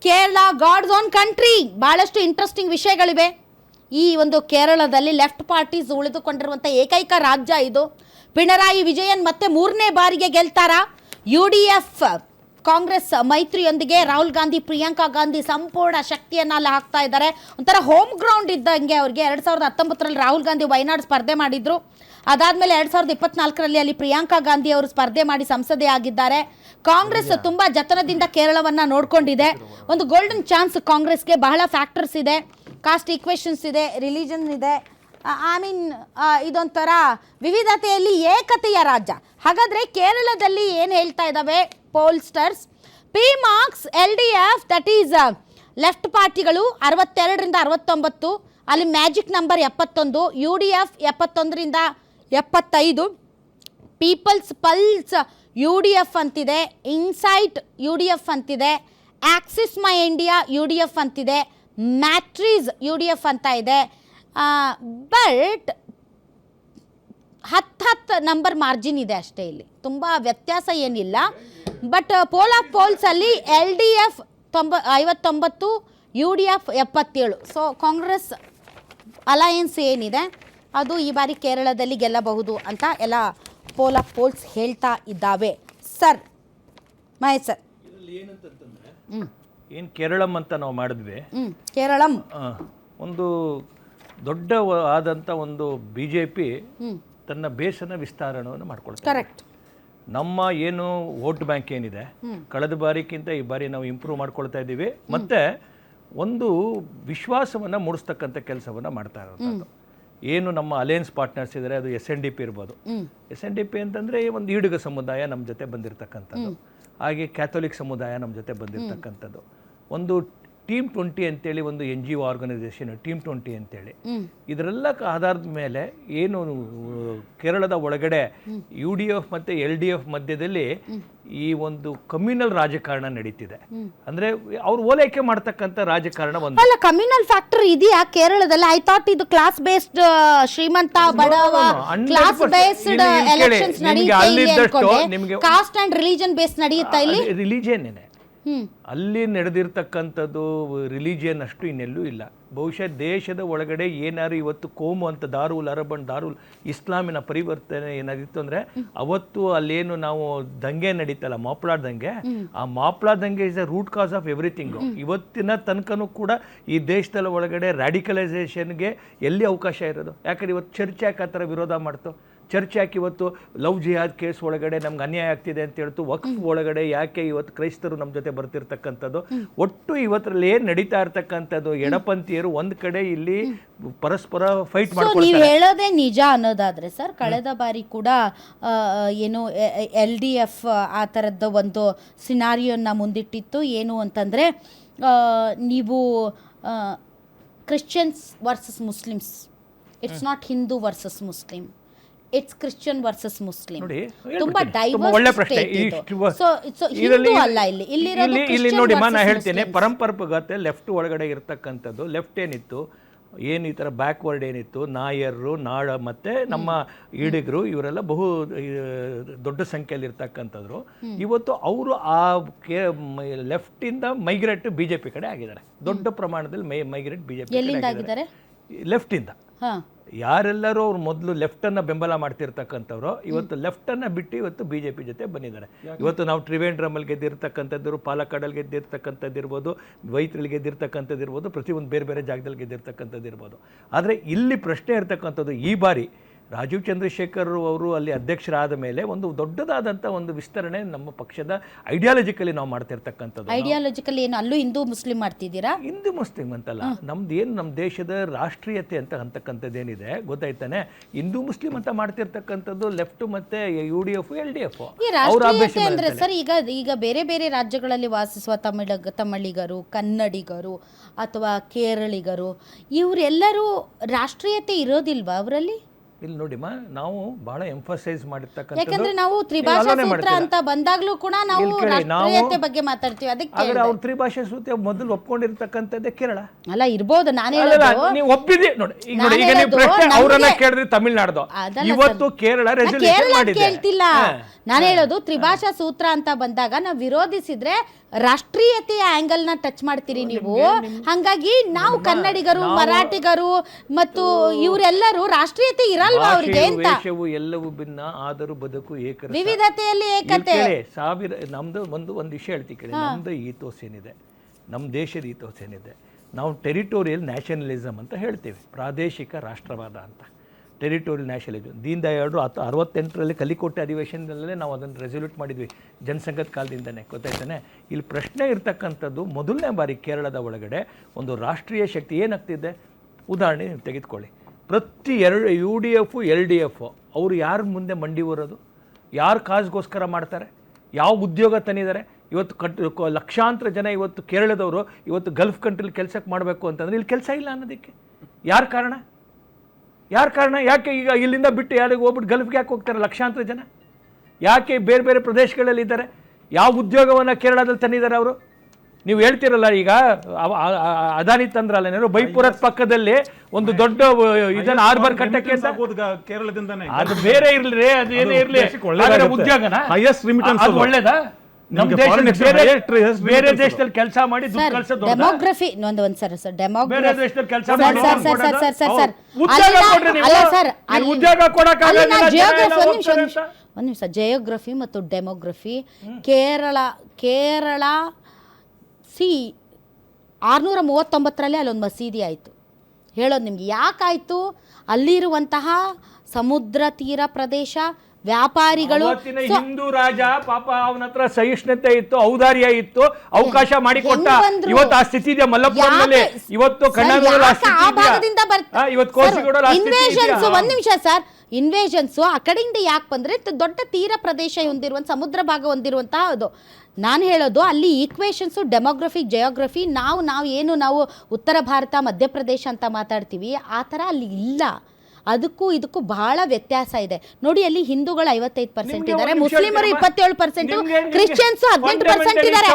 Kerala God's own country. ಬಹಳಷ್ಟು interesting ವಿಷಯಗಳಿವೆ. ಈ ಒಂದು ಕೇರಳದಲ್ಲಿ ಲೆಫ್ಟ್ ಪಾರ್ಟೀಸ್ ಉಳಿದುಕೊಂಡಿರುವಂಥ ಏಕೈಕ ರಾಜ್ಯ ಇದು. ಪಿಣರಾಯಿ ವಿಜಯನ್ ಮತ್ತೆ 3ನೇ ಬಾರಿಗೆ ಗೆಲ್ತಾರಾ? UDF ಕಾಂಗ್ರೆಸ್ ಮೈತ್ರಿಯೊಂದಿಗೆ ರಾಹುಲ್ ಗಾಂಧಿ, ಪ್ರಿಯಾಂಕಾ ಗಾಂಧಿ ಸಂಪೂರ್ಣ ಶಕ್ತಿಯನ್ನ ಅಲ್ಲಿ ಹಾಕ್ತಾ ಇದ್ದಾರೆ. ಒಂಥರ ಹೋಮ್ ಗ್ರೌಂಡ್ ಇದ್ದಂಗೆ ಅವ್ರಿಗೆ. 2019ರಲ್ಲಿ ರಾಹುಲ್ ಗಾಂಧಿ ವಯನಾಡ್ ಸ್ಪರ್ಧೆ ಮಾಡಿದ್ರು. ಅದಾದ್ಮೇಲೆ 2024ರಲ್ಲಿ ಅಲ್ಲಿ ಪ್ರಿಯಾಂಕಾ ಗಾಂಧಿ ಅವರು ಸ್ಪರ್ಧೆ ಮಾಡಿ ಸಂಸದೆ ಆಗಿದ್ದಾರೆ. ಕಾಂಗ್ರೆಸ್ ತುಂಬಾ ಜತನದಿಂದ ಕೇರಳವನ್ನ ನೋಡ್ಕೊಂಡಿದೆ. ಒಂದು ಗೋಲ್ಡನ್ ಚಾನ್ಸ್ ಕಾಂಗ್ರೆಸ್ಗೆ. ಬಹಳ ಫ್ಯಾಕ್ಟರ್ಸ್ ಇದೆ, ಕಾಸ್ಟ್ ಈಕ್ವೇಷನ್ಸ್ ಇದೆ, ರಿಲಿಜನ್ ಇದೆ. ಇದೊಂಥರ ವಿವಿಧತೆಯಲ್ಲಿ ಏಕತೆಯ ರಾಜ್ಯ. ಹಾಗಾದ್ರೆ ಕೇರಳದಲ್ಲಿ ಏನು ಹೇಳ್ತಾ ಇದ್ದಾವೆ pollsters? P MARQ LDF, that is left ಪಾರ್ಟಿಗಳು 62ರಿಂದ 69, ಅಲ್ಲಿ ಮ್ಯಾಜಿಕ್ ನಂಬರ್ 71, UDF 71ರಿಂದ 75, ಪೀಪಲ್ಸ್ ಪಲ್ಸ್ UDF ಅಂತಿದೆ, ಇನ್ಸೈಟ್ UDF ಅಂತಿದೆ, ಆಕ್ಸಿಸ್ ಮೈ ಇಂಡಿಯಾ UDF ಅಂತಿದೆ, ಮ್ಯಾಟ್ರೀಸ್ UDF ಅಂತ ಇದೆ. ಬಟ್ 10 ನಂಬರ್ ಮಾರ್ಜಿನ್ ಇದೆ ಅಷ್ಟೇ. ಇಲ್ಲಿ ತುಂಬ ವ್ಯತ್ಯಾಸ ಏನಿಲ್ಲ. ಬಟ್ ಪೋಲ್ ಆಫ್ ಪೋಲ್ಸಲ್ಲಿ LDF 59, UDF 77. So Congress alliance ಏನಿದೆ ಅದು ಈ ಬಾರಿ ಕೇರಳದಲ್ಲಿ ಗೆಲ್ಲಬಹುದು ಅಂತ ಎಲ್ಲ ಪೋಲ್ ಆಫ್ ಪೋಲ್ಸ್ ಹೇಳ್ತಾ ಇದ್ದಾವೆ. ಸರ್ ಮಹೇಶ್ ಸರ್, ಏನು ಕೇರಳಂ ಅಂತ ನಾವು ಮಾಡಿದ್ವಿ. ಕೇರಳಂ ಒಂದು ದೊಡ್ಡ ಆದಂಥ ಒಂದು BJP ತನ್ನ ಬೇಸನ ವಿಸ್ತಾರಣವನ್ನು ಮಾಡ್ಕೊಳ್ತಾರೆ. ಕರೆಕ್ಟ್. ನಮ್ಮ ಏನು ವೋಟ್ ಬ್ಯಾಂಕ್ ಏನಿದೆ ಕಳೆದ ಬಾರಿಗಿಂತ ಈ ಬಾರಿ ನಾವು ಇಂಪ್ರೂವ್ ಮಾಡ್ಕೊಳ್ತಾ ಇದ್ದೀವಿ. ಮತ್ತೆ ಒಂದು ವಿಶ್ವಾಸವನ್ನು ಮೂಡಿಸ್ತಕ್ಕಂಥ ಕೆಲಸವನ್ನು ಮಾಡ್ತಾ ಇರೋದು. ಏನು ನಮ್ಮ ಅಲಯನ್ಸ್ ಪಾರ್ಟ್ನರ್ಸ್ ಇದ್ದಾರೆ, ಅದು SNDP ಇರ್ಬೋದು. SNDP ಅಂತಂದರೆ ಒಂದು ಈಡುಗ ಸಮುದಾಯ ನಮ್ಮ ಜೊತೆ ಬಂದಿರತಕ್ಕಂಥದ್ದು, ಹಾಗೆ ಕ್ಯಾಥೋಲಿಕ್ ಸಮುದಾಯ ನಮ್ಮ ಜೊತೆ ಬಂದಿರತಕ್ಕಂಥದ್ದು. ಒಂದು ಟೀಮ್ 20 ಅಂತೇಳಿ ಒಂದು NGO ಆರ್ಗನೈಸೇಷನ್, ಟೀಮ್ 20 ಅಂತೇಳಿ. ಇದರೆಲ್ಲ ಆಧಾರದ ಮೇಲೆ ಏನು ಕೇರಳದ ಒಳಗಡೆ UDF ಮತ್ತು LDF ಮಧ್ಯದಲ್ಲಿ ಈ ಒಂದು ಕಮ್ಯುನಲ್ ರಾಜಕಾರಣ ನಡೀತಿದೆ. ಅಂದ್ರೆ ಅವ್ರು ಓಲೈಕೆ ಮಾಡ್ತಕ್ಕಂಥ ರಾಜಕಾರಣ ಒಂದು ಅಲ್ಲ. ಕಮ್ಯುನಲ್ ಫ್ಯಾಕ್ಟರ್ ಇದೆಯಾ ಕೇರಳದಲ್ಲಿ? ಐ ಥಾಟ್ ಇದು ಕ್ಲಾಸ್ ಬೇಸ್ಡ್, ಶ್ರೀಮಂತ ಬಡವ ಕ್ಲಾಸ್ ಬೇಸ್ಡ್ ಎಲೆಕ್ಷನ್ಸ್ ನಡೆಯುತ್ತೆ. ಕಾಸ್ಟ್ ಅಂಡ್ ರಿಲಿಜನ್ ಬೇಸ್ಡ್ ನಡೆಯುತ್ತಾ ಇಲ್ಲಿ? ರಿಲಿಜಿಯನ್ ಅಲ್ಲಿ ನಡೆದಿರ್ತಕ್ಕಂಥದ್ದು ರಿಲಿಜಿಯನ್ ಅಷ್ಟು ಇನ್ನೆಲ್ಲೂ ಇಲ್ಲ. ಬಹುಶಃ ದೇಶದ ಒಳಗಡೆ ಏನಾದ್ರು ಇವತ್ತು ಕೋಮು ಅಂತ ದಾರುಲ್ ಅರಬ್ ಅಂಡ್ ದಾರುಲ್ ಇಸ್ಲಾಮಿನ ಪರಿವರ್ತನೆ ಏನಾಗಿತ್ತು ಅಂದರೆ ಅವತ್ತು ಅಲ್ಲೇನು ನಾವು ದಂಗೆ ನಡೀತಲ್ಲ, ಮಾಪ್ಲಾ ದಂಗೆ, ಆ ಮಾಪ್ಲಾ ದಂಗೆ is the root cause of everything. ಇವತ್ತಿನ ತನಕನೂ ಕೂಡ ಈ ದೇಶದ ಒಳಗಡೆ ರ್ಯಾಡಿಕಲೈಸೇಷನ್ಗೆ ಎಲ್ಲಿ ಅವಕಾಶ ಇರೋದು? ಯಾಕಂದ್ರೆ ಇವತ್ತು ಚರ್ಚ್ ಯಾಕೆ ಆ ಥರ ವಿರೋಧ ಮಾಡ್ತು? ಚರ್ಚ್ ಯಾಕೆ ಇವತ್ತು ಲವ್ ಜಿಹಾದ್ ಕೇಸ್ ಒಳಗಡೆ ನಮ್ಗೆ ಅನ್ಯಾಯ ಆಗ್ತಿದೆ ಅಂತ ಹೇಳ್ತು? ವಕ್ಫ್ ಒಳಗಡೆ ಯಾಕೆ ಇವತ್ತು ಕ್ರೈಸ್ತರು ನಮ್ಮ ಜೊತೆ ಬರ್ತಿರ್ತಕ್ಕಂಥದ್ದು? ಒಟ್ಟು ಇವತ್ತರಲ್ಲಿ ಏನು ನಡೀತಾ ಇರ್ತಕ್ಕಂಥದ್ದು, ಎಡಪಂಥೀಯರು ಒಂದ್ ಕಡೆ ಇಲ್ಲಿ ಪರಸ್ಪರ ಫೈಟ್ ಮಾಡ್ತಾರೆ. ನೀವು ಹೇಳೋದೇ ನಿಜ ಅನ್ನೋದಾದ್ರೆ ಸರ್, ಕಳೆದ ಬಾರಿ ಕೂಡ ಏನು LDF ಆ ಥರದ ಒಂದು ಸಿನಾರಿಯೋನ ಮುಂದಿಟ್ಟಿತ್ತು. ಏನು ಅಂತಂದರೆ ನೀವು Christians versus Muslims, it's not Hindu versus Muslim, it's Christian versus Muslim. ತುಂಬಾ ಡೈವರ್ಸ್ ಅಲ್ಲ ಇಲ್ಲಿ ನೋಡಿ. ನಾನು ಹೇಳ್ತೇನೆ, ಪರಂಪರಾಗತ ಲೆಫ್ಟ್ ಒಳಗಡೆ ಇರ್ತಕ್ಕಂಥದ್ದು, ಲೆಫ್ಟ್ ಏನಿತ್ತು, ಏನು ಈ ಥರ ಬ್ಯಾಕ್ವರ್ಡ್ ಏನಿತ್ತು, ನಾಯರು, ನಾಳ ಮತ್ತು ನಮ್ಮ ಈಡಿಗರು, ಇವರೆಲ್ಲ ಬಹು ದೊಡ್ಡ ಸಂಖ್ಯೆಯಲ್ಲಿ ಇರ್ತಕ್ಕಂಥದ್ರು. ಇವತ್ತು ಅವರು ಆ ಲೆಫ್ಟಿಂದ ಮೈಗ್ರೇಟ್ BJP ಕಡೆ ಆಗಿದ್ದಾರೆ. ದೊಡ್ಡ ಪ್ರಮಾಣದಲ್ಲಿ ಮೈಗ್ರೇಟ್ BJP ಆಗಿದ್ದಾರೆ ಲೆಫ್ಟಿಂದ. ಯಾರೆಲ್ಲರೂ ಅವ್ರು ಮೊದಲು ಲೆಫ್ಟನ್ನು ಬೆಂಬಲ ಮಾಡ್ತಿರ್ತಕ್ಕಂಥವ್ರು ಇವತ್ತು ಲೆಫ್ಟನ್ನು ಬಿಟ್ಟು ಇವತ್ತು BJP ಜೊತೆ ಬಂದಿದ್ದಾರೆ. ಇವತ್ತು ನಾವು ತ್ರಿವೇಂದ್ರಮಲ್ಲಿ ಗೆದ್ದಿರ್ತಕ್ಕಂಥದ್ದು, ಪಾಲಕ್ಕಾಡಲ್ಲಿ ಗೆದ್ದಿರ್ತಕ್ಕಂಥದ್ದು ಇರ್ಬೋದು, ವೈತ್ರಲ್ಲಿ ಗೆದ್ದಿರ್ತಕ್ಕಂಥದ್ದು ಇರ್ಬೋದು, ಪ್ರತಿಯೊಂದು ಬೇರೆ ಬೇರೆ ಜಾಗದಲ್ಲಿ ಗೆದ್ದಿರ್ತಕ್ಕಂಥದ್ದು ಇರ್ಬೋದು. ಆದರೆ ಇಲ್ಲಿ ಪ್ರಶ್ನೆ ಇರ್ತಕ್ಕಂಥದ್ದು, ಈ ಬಾರಿ ರಾಜೀವ್ ಚಂದ್ರಶೇಖರ್ ಅವರು ಅಲ್ಲಿ ಅಧ್ಯಕ್ಷರಾದ ಮೇಲೆ ಒಂದು ದೊಡ್ಡದಾದಂಥ ಒಂದು ವಿಸ್ತರಣೆ ನಮ್ಮ ಪಕ್ಷದ ಐಡಿಯಾಲಜಿಕಲಿ ನಾವು ಮಾಡ್ತಿರ್ತಕ್ಕಂಥದ್ದು. ಐಡಿಯಾಲಜಿಕಲಿ ಏನು ಅಲ್ಲೂ ಹಿಂದೂ ಮುಸ್ಲಿಂ ಮಾಡ್ತಿದ್ದೀರಾ? ಹಿಂದೂ ಮುಸ್ಲಿಂ ಅಂತಲ್ಲ, ನಮ್ದು ಏನು ನಮ್ಮ ದೇಶದ ರಾಷ್ಟ್ರೀಯತೆ ಅಂತ ಅಂತಕ್ಕಂಥದ್ದು ಏನಿದೆ ಗೊತ್ತಾಯ್ತಾನೆ, ಹಿಂದೂ ಮುಸ್ಲಿಂ ಅಂತ ಮಾಡ್ತಿರ್ತಕ್ಕಂಥದ್ದು ಲೆಫ್ಟ್ ಮತ್ತೆ UDF LDF. ಅಂದ್ರೆ ಸರ್ ಈಗ ಬೇರೆ ಬೇರೆ ರಾಜ್ಯಗಳಲ್ಲಿ ವಾಸಿಸುವ ತಮಿಳಿಗರು, ಕನ್ನಡಿಗರು ಅಥವಾ ಕೇರಳಿಗರು, ಇವರೆಲ್ಲರೂ ರಾಷ್ಟ್ರೀಯತೆ ಇರೋದಿಲ್ವಾ ಅವರಲ್ಲಿ? ಇಲ್ಲಿ ನೋಡಿಮ್ಮ, ನಾವು ಬಹಳ ಎಂಫಸೈಸ್ ಮಾಡಿರ್ತಕ್ಕಂಥದ್ದು, ಯಾಕಂದ್ರೆ ನಾವು ತ್ರಿಭಾಷಾ ಸೂತ್ರ ಅಂತ ಬಂದಾಗ್ಲೂ ಕೂಡ ನಾವು ರಾಷ್ಟ್ರೀಯತೆ ಬಗ್ಗೆ ಮಾತಾಡ್ತೀವಿ. ಅದಕ್ಕೆ ಅವ್ರು ತ್ರಿಭಾಷಾ ಸೂತ್ರ ಮೊದಲು ಒಪ್ಕೊಂಡಿರ್ತಕ್ಕಂಥದ್ದೇ ಕೇರಳ ಅಲ್ಲ ಇರ್ಬೋದು. ನಾನು ನೀವು ಒಪ್ಪಿದ್ರಿ ನೋಡಿ. ಈಗ ನೀವು ಪ್ರಶ್ನೆ ಅವರನ್ನ ಕೇಳಿದ್ರೆ ತಮಿಳ್ನಾಡು, ಇವತ್ತು ಕೇರಳ ಕೇಳ್ತಿಲ್ಲ. ನಾನು ಹೇಳೋದು ತ್ರಿಭಾಷಾ ಸೂತ್ರ ಅಂತ ಬಂದಾಗ ನಾವು ವಿರೋಧಿಸಿದ್ರೆ ರಾಷ್ಟ್ರೀಯತೆಯ ಆಂಗಲ್ನ ಟಚ್ ಮಾಡ್ತೀರಿ ನೀವು. ಹಂಗಾಗಿ ನಾವು ಕನ್ನಡಿಗರು, ಮರಾಠಿಗರು ಮತ್ತು ಇವರೆಲ್ಲರೂ ರಾಷ್ಟ್ರೀಯತೆ ಇರಲ್ವಾ ಅವ್ರಿಗೆ ಅಂತ. ವೇಷವು ಎಲ್ಲವೂ ಭಿನ್ನ ಆದರೂ ಬದುಕು ಏಕರಸ. ವಿವಿಧತೆಯಲ್ಲಿ ಏಕತೆ. ನಮ್ದು ಒಂದು ವಿಷಯ ಹೇಳ್ತೀವಿ ಕೇಳಿ. ನಮ್ದು ಈಥೋಸ್ ಏನಿದೆ, ನಮ್ಮ ದೇಶದ ಈಥೋಸ್ ಏನಿದೆ, ನಾವು ಟೆರಿಟೋರಿಯಲ್ ನ್ಯಾಷನಲಿಸಮ್ ಅಂತ ಹೇಳ್ತೇವೆ, ಪ್ರಾದೇಶಿಕ ರಾಷ್ಟ್ರವಾದ ಅಂತ. ಟೆರಿಟೋರಿಯಲ್ ನ್ಯಾಷನಲಿಸಮ್ ದೀನ್ ದಯಾಳರು 68ರಲ್ಲಿ ಕಲಿಕೋಟೆ ಅಧಿವೇಶನದಲ್ಲೇ ನಾವು ಅದನ್ನು ರೆಸಲ್ಯೂಟ್ ಮಾಡಿದ್ವಿ, ಜನಸಂಘದ ಕಾಲದಿಂದನೇ. ಗೊತ್ತಾಯ್ತಾನೆ. ಇಲ್ಲಿ ಪ್ರಶ್ನೆ ಇರ್ತಕ್ಕಂಥದ್ದು, ಮೊದಲನೇ ಬಾರಿ ಕೇರಳದ ಒಳಗಡೆ ಒಂದು ರಾಷ್ಟ್ರೀಯ ಶಕ್ತಿ ಏನಾಗ್ತಿದೆ. ಉದಾಹರಣೆ ನೀವು ತೆಗೆದುಕೊಳ್ಳಿ, ಪ್ರತಿ UDF LDF ಅವರು ಯಾರ ಮುಂದೆ ಮಂಡಿ ಬರೋದು, ಯಾರು ಕಾಜ್ಗೋಸ್ಕರ ಮಾಡ್ತಾರೆ, ಯಾವ ಉದ್ಯೋಗ ತಂದಿದ್ದಾರೆ. ಇವತ್ತು ಲಕ್ಷಾಂತರ ಜನ ಇವತ್ತು ಕೇರಳದವರು ಇವತ್ತು ಗಲ್ಫ್ ಕಂಟ್ರಿಲಿ ಕೆಲಸಕ್ಕೆ ಮಾಡಬೇಕು ಅಂತಂದರೆ ಇಲ್ಲಿ ಕೆಲಸ ಇಲ್ಲ ಅನ್ನೋದಕ್ಕೆ ಯಾರು ಕಾರಣ? ಯಾಕೆ ಈಗ ಇಲ್ಲಿಂದ ಬಿಟ್ಟು ಯಾರಿಗೆ ಹೋಗ್ಬಿಟ್ಟು ಗಲ್ಫ್ಗೆ ಯಾಕೆ ಹೋಗ್ತಾರೆ ಲಕ್ಷಾಂತರ ಜನ? ಯಾಕೆ ಬೇರೆ ಬೇರೆ ಪ್ರದೇಶಗಳಲ್ಲಿ ಇದ್ದಾರೆ? ಯಾವ ಉದ್ಯೋಗವನ್ನು ಕೇರಳದಲ್ಲಿ ತಂದಿದ್ದಾರೆ ಅವರು? ನೀವು ಹೇಳ್ತಿರಲ್ಲ, ಈಗ ಅದಾನಿ ತಂದ್ರಲ್ಲ ಏನಾದ್ರು ಬೈಪುರದ ಪಕ್ಕದಲ್ಲಿ ಒಂದು ದೊಡ್ಡ ಇದನ್ನ ಆರ್ಬರ್ ಕಟ್ಟಕ್ಕೆ ಅಂತ. ಕೇರಳದಿಂದಾನೆ ಅದು ಬೇರೆ ಇರ್ಲಿ, ಅದೇನೇ ಇರ್ಲಿ, ಉದ್ಯೋಗನ ಅದು ಒಳ್ಳೇದಾ? ನಮ್ಮ ದೇಶದಲ್ಲಿ ಬೇರೆ ದೇಶದಲ್ಲಿ ಕೆಲಸ ಮಾಡಿ ದುಡ್ಡು ಕಳ್ಸೋದು ಡೆಮೋಗ್ರಫಿ ಒಂದು ಸರ್ ಬೇರೆ ದೇಶದಲ್ಲಿ ಕೆಲಸ ಮಾಡಿ ಉದ್ಯೋಗ ಕೊಡಕ್ಕಾಗಲ್ಲ. ಒಂದು ನಿಮಿಷ, ಜಿಯೋಗ್ರಫಿ ಮತ್ತು ಡೆಮೋಗ್ರಫಿ. ಕೇರಳ 639ರಲ್ಲಿ ಅಲ್ಲೊಂದು ಮಸೀದಿ ಆಯಿತು. ಹೇಳೋದು ನಿಮ್ಗೆ ಯಾಕಾಯಿತು? ಅಲ್ಲಿರುವಂತಹ ಸಮುದ್ರ ತೀರ ಪ್ರದೇಶ, ವ್ಯಾಪಾರಿಗಳು, ಹಿಂದೂ ರಾಜ ಪಾಪ ಅವನ ಹತ್ರ ಸಹಿಷ್ಣುತೆ ಇತ್ತು, ಔದಾರ್ಯ ಇತ್ತು, ಅವಕಾಶ ಮಾಡಿಕೊಟ್ಟ. ಇವತ್ತು ಆ ಸ್ಥಿತಿ ಇದೆ ಮಲ್ಲಪುರದಲ್ಲಿ, ಇವತ್ತು ಒಂದ್ ನಿಮಿಷ ಸರ್, ಇನ್ವೇಷನ್ಸು ಆ ಕಡೆಯಿಂದ ಯಾಕೆ ಬಂದ್ರೆ ದೊಡ್ಡ ತೀರ ಪ್ರದೇಶ ಹೊಂದಿರುವಂತ, ಸಮುದ್ರ ಭಾಗ ಹೊಂದಿರುವಂತಹ ಅದು. ನಾನು ಹೇಳೋದು ಅಲ್ಲಿ ಈಕ್ವೇಷನ್ಸು, ಡೆಮೋಗ್ರಫಿ, ಜಿಯೋಗ್ರಫಿ ನಾವು ಉತ್ತರ ಭಾರತ, ಮಧ್ಯಪ್ರದೇಶ ಅಂತ ಮಾತಾಡ್ತೀವಿ, ಆ ಥರ ಅಲ್ಲಿ ಇಲ್ಲ. ಅದಕ್ಕೂ ಇದಕ್ಕೂ ಬಹಳ ವ್ಯತ್ಯಾಸ ಇದೆ ನೋಡಿ. ಅಲ್ಲಿ ಹಿಂದೂಗಳು 55% ಇದ್ದಾರೆ, ಮುಸ್ಲಿಮರು 27%, ಕ್ರಿಶ್ಚಿಯನ್ಸ್ 18% ಇದ್ದಾರೆ.